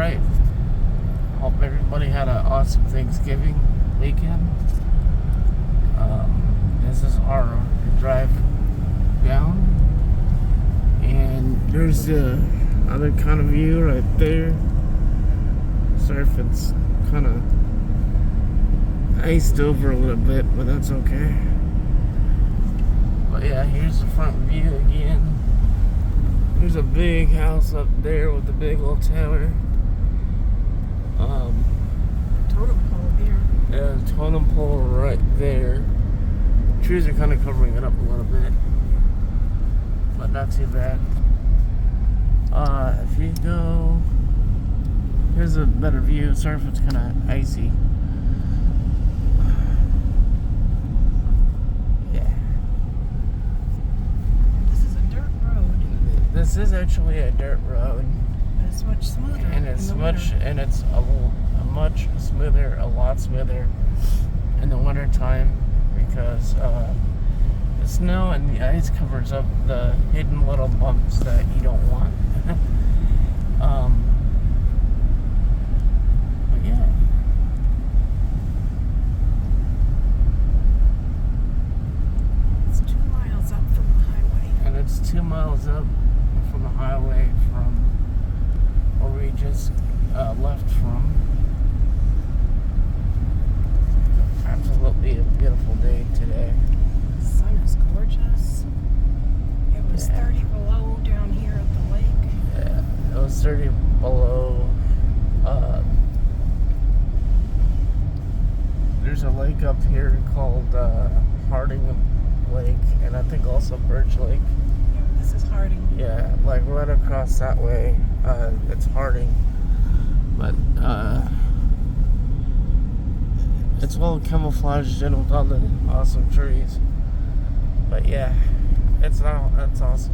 right. Hope everybody had an awesome Thanksgiving weekend. This is our drive down. And there's the other kind of view right there. Sorry if it's kind of iced over a little bit, but that's okay. But yeah, here's the front view again. There's a big house up there with a big old tower. Totem pole here. Yeah, totem pole right there. Trees are kind of covering it up a little bit, but not too bad. If you go, here's a better view. Sorry if it's kind of icy. Yeah. This is a dirt road. This is actually a dirt road. But it's much smoother. And it's in the much, winter. and it's a much smoother, a lot smoother in the winter time because the snow and the ice covers up the hidden little bumps that you don't want. But yeah. It's 2 miles up from the highway. And it's 2 miles up from the highway from where we just left from. Absolutely a beautiful day today. The sun is gorgeous. It was 30 below down here at the lake. Yeah, it was 30 below. There's a lake up here called Harding Lake, and I think also Birch Lake. Yeah, this is Harding. Yeah, like right across that way, it's Harding. But it's well camouflaged in with all the awesome trees. But yeah, it's awesome.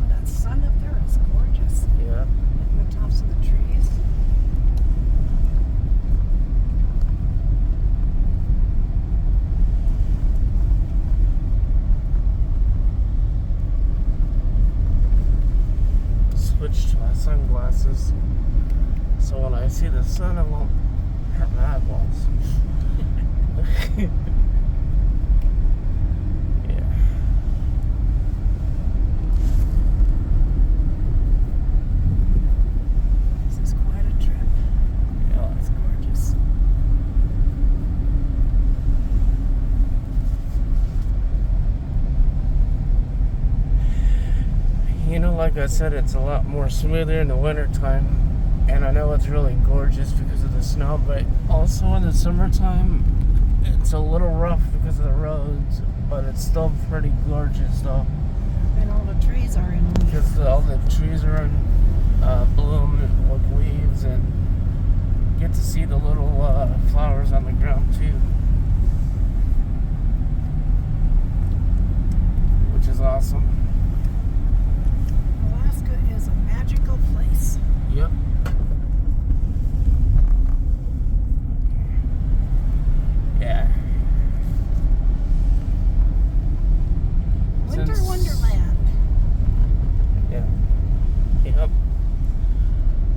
That sun up there is gorgeous. Yeah. Hitting the tops of the trees. Switch to my sunglasses so when I see the sun it won't hurt my eyeballs. Yeah. This is quite a trip. Yeah. It's gorgeous. You know, like I said, it's a lot more smoother in the wintertime. And I know it's really gorgeous because of the snow, but also in the summertime, it's a little rough because of the roads, but it's still pretty gorgeous though. And all the trees are in leaf. Because all the trees are in bloom with leaves, and you get to see the little flowers on the ground too, which is awesome. Alaska is a magical place. Yep. Yeah. Winter Since- Wonderland. Yeah. Yep.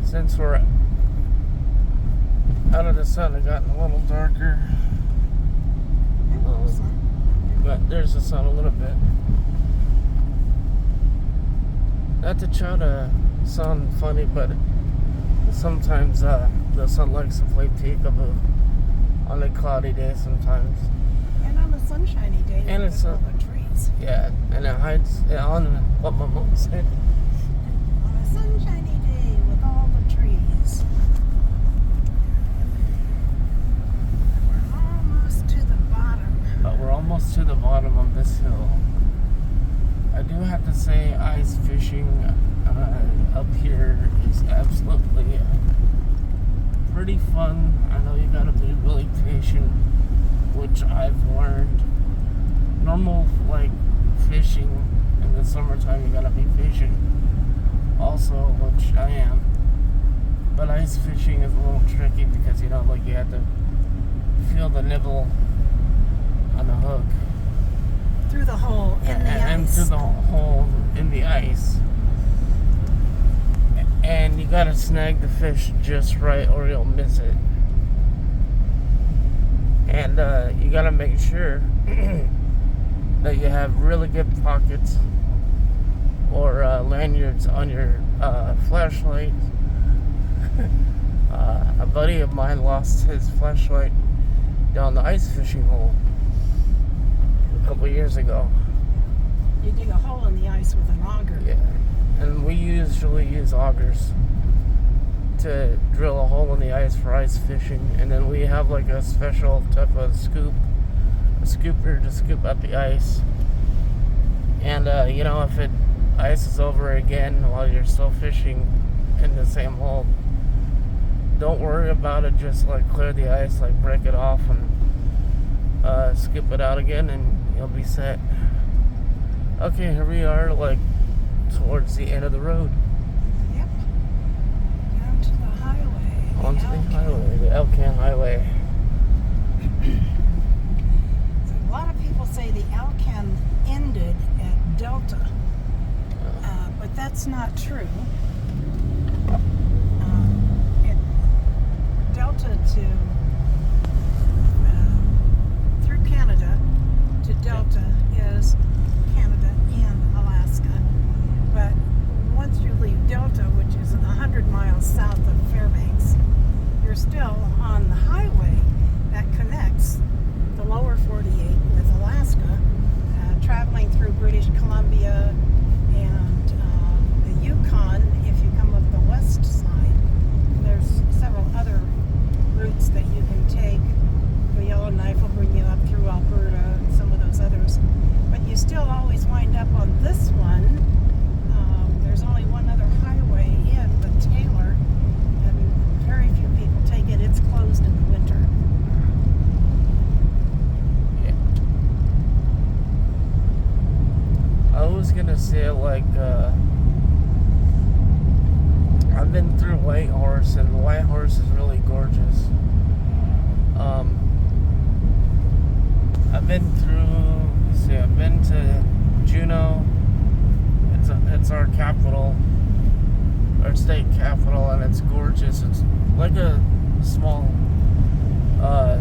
Since we're out of the sun, it gotten a little darker. Hello, sun. But there's the sun a little bit. Not to try to sound funny, but sometimes the sun likes to play peekaboo on a cloudy day sometimes. And on a sunshiny day, And with it's all the trees. Yeah, and it hides on what my mom said. On a sunshiny day with all the trees. We're almost to the bottom. But we're almost to the bottom of this hill. I do have to say, ice fishing up here is absolutely pretty fun. I know you gotta be really patient, which I've learned. Normal, like, fishing in the summertime, you gotta be patient also, which I am. But ice fishing is a little tricky because, you know, like, you have to feel the nibble on the hook. Through the hole in the And ice. through the hole in the ice. And gotta snag the fish just right or you'll miss it. And you gotta make sure that you have really good pockets or lanyards on your flashlight. A buddy of mine lost his flashlight down the ice fishing hole a couple years ago. You dig a hole in the ice with an auger. Yeah, and we usually use augers to drill a hole in the ice for ice fishing, and then we have like a special type of scooper to scoop out the ice. And you know, if it ices over again while you're still fishing in the same hole, don't worry about it. Just like clear the ice, like break it off and scoop it out again, and you'll be set. Okay, here we are, like towards the end of the road. Yep. Down to the highway. Onto the highway, the Elkhorn Highway. So a lot of people say the Elkhorn ended at Delta, but that's not true. Delta to through Canada to Delta is Canada and Alaska, but once you leave Delta, which is 100 miles south of Fairbanks, you're still on the highway that connects the lower 48 with Alaska, traveling through British Columbia and the Yukon if you come up the west side. There's several other routes that you can take. The Yellowknife will bring you up through Alberta and some of those others. But you still always wind up on this one. There's only one other highway in, but Taylor, and very few people take it. It's closed in the winter. Yeah. I was gonna say, like, I've been through Whitehorse, and Whitehorse is really gorgeous. I've been to Juneau. It's our capital, our state capital, and it's gorgeous. It's like a small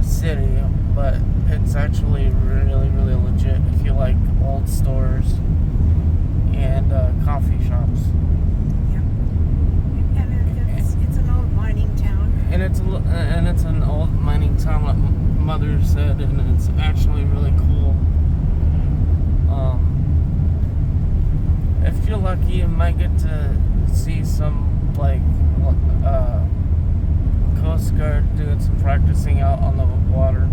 city, but it's actually really, really legit if you like old stores and coffee shops. It's an old mining town. And it's an old mining town, like Mother said, and it's actually really cool. If you're lucky, you might get to see some like Coast Guard doing some practicing out on the water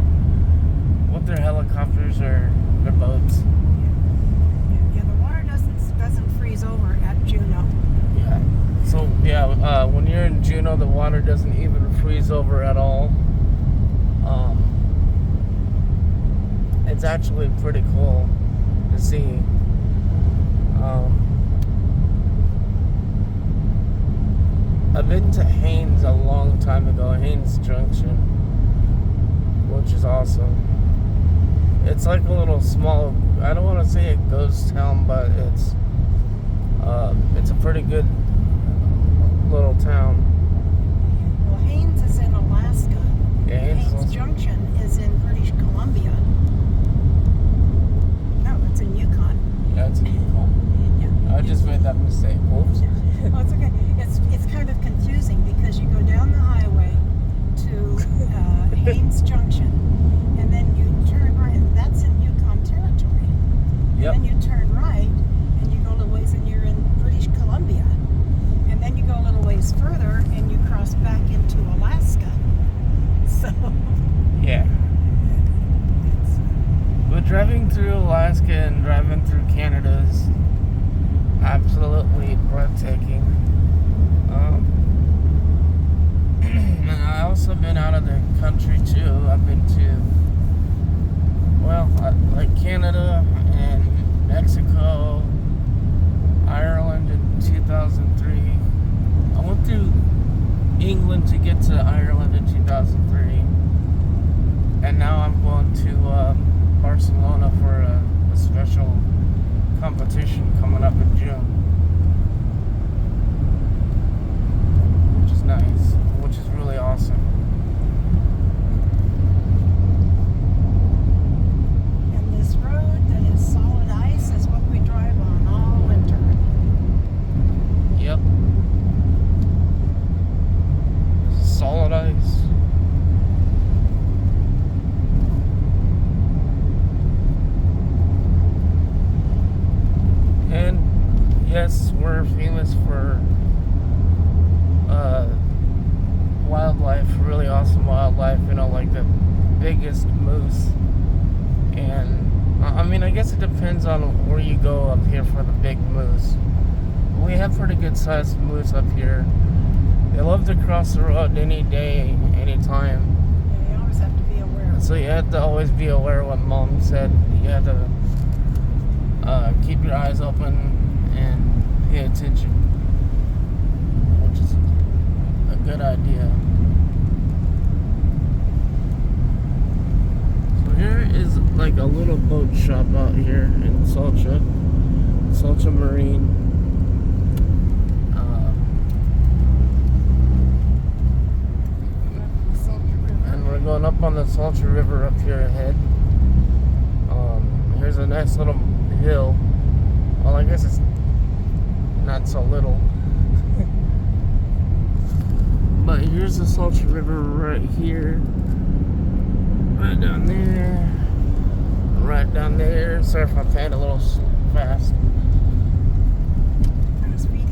with their helicopters or their boats. Yeah, the water doesn't freeze over at Juneau. Yeah. So yeah, when you're in Juneau, the water doesn't even freeze over at all. It's actually pretty cool to see. I've been to Haines a long time ago, Haines Junction, which is awesome. It's like a little small, I don't want to say a ghost town, but it's a pretty good little town. Well, Haines is in Alaska. Yeah, Haines Junction is in British Columbia. No, it's in Yukon. Yeah, it's in Yukon. Yeah. I just made that mistake. Whoops. Oh, it's okay. It's kind of confusing because you go down the highway to Haines Junction, and then you turn right, and that's in Yukon territory. Yep. And then you turn right, and you go a little ways, and you're in British Columbia. And then you go a little ways further, and you cross back into Alaska. So. Yeah. But driving through Alaska and driving through Canada is absolutely breathtaking. And I also been out of the country too. I've been to, well, like Canada and Mexico, Ireland in 2003. I went through England to get to Ireland in 2003. And now I'm going to Barcelona for a special competition coming up in June. like the biggest moose. And I mean, I guess it depends on where you go up here for the big moose. We have pretty good sized moose up here. They love to cross the road any day, anytime. Yeah, you always have to be aware. So you have to always be aware of what Mom said. You have to keep your eyes open and pay attention, which is a good idea. So here is like a little boat shop out here in Salcha Marine. And we're going up on the Salcha River up here ahead. Here's a nice little hill. Well, I guess it's not so little. But here's the Salcha River right here. Right down there. Right down there. Sorry if I panned a little fast. Kind of speedy.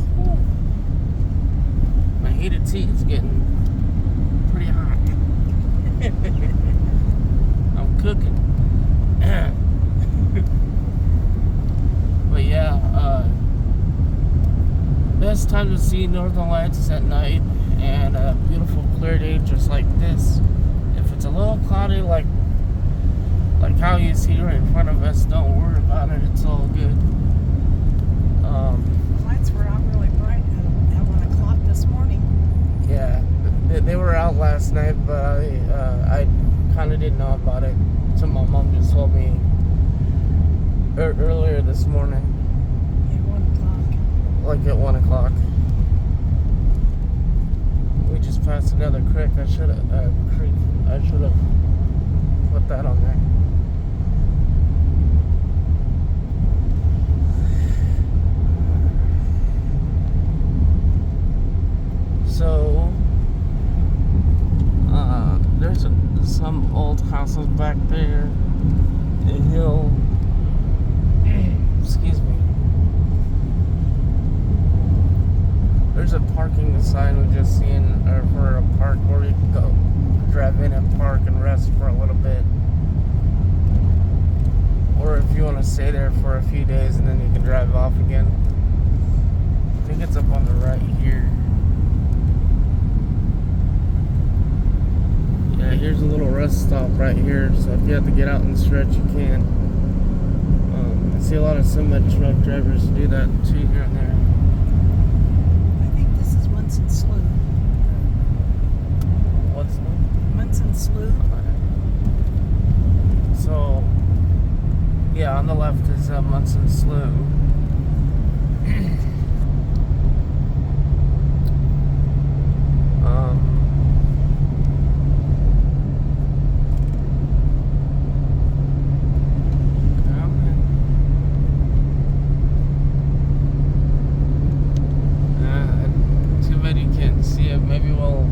My heated seat is getting pretty hot. I'm cooking. But yeah, best time to see Northern Lights is at night, and a beautiful clear day just like this. If it's a little cloudy like how you see right in front of us, don't worry about it, it's all good. The lights were out really bright at 1 o'clock this morning. Yeah, they were out last night, but I kind of didn't know about it until my mom just told me earlier this morning. At 1 o'clock. Like at 1 o'clock. We just passed another creek. I should have put that on there. So there's some old houses back there. A hill. Excuse me. There's a parking sign we just seen for a park where you can go drive in and park and rest for a little bit. Or if you want to stay there for a few days and then you can drive off again. I think it's up on the right here. Yeah, here's a little rest stop right here, so if you have to get out and stretch, you can. I see a lot of semi-truck drivers do that too here and there. I think this is Munson Slough. What's Munson Slough. So, yeah, on the left is Munson Slough. Too bad you can't see it. Maybe we'll.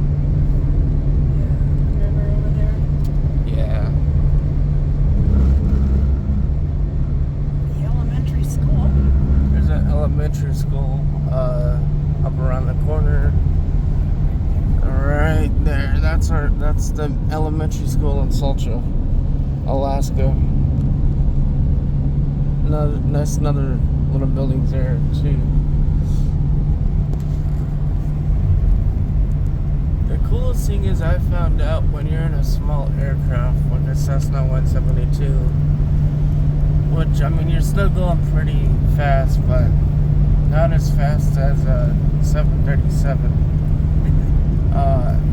Yeah, river over there. Yeah. The elementary school. There's an elementary school up around the corner. Right there. That's the elementary school in Salcha, Alaska. Another little buildings there too. The coolest thing is I found out when you're in a small aircraft, like a Cessna 172, which, I mean, you're still going pretty fast, but not as fast as a 737.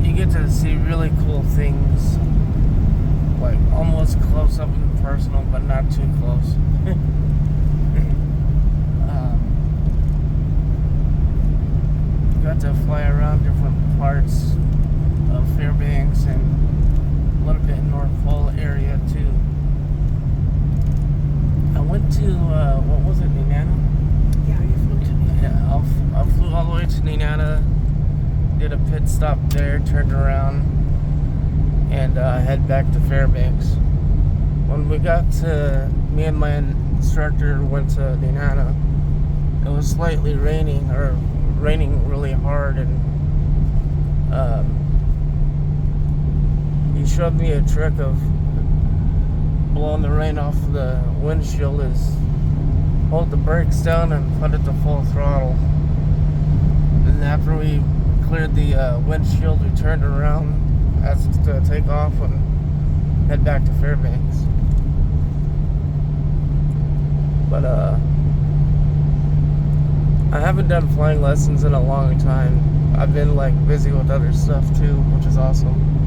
You get to see really cool things, like almost close up and personal, but not too close. Got to fly around different parts of Fairbanks and a little bit in North Pole area too. I went to what was it, Nenana? Yeah, you flew to me. Yeah, I flew all the way to Nenana, did a pit stop there, turned around, and head back to Fairbanks. When we got to, me and my instructor went to Nenana. It was slightly raining really hard, and he showed me a trick of blowing the rain off the windshield is hold the brakes down and put it to full throttle. And after we cleared the windshield, we turned around as to take off and head back to Fairbanks. But I haven't done flying lessons in a long time. I've been like busy with other stuff too, which is awesome.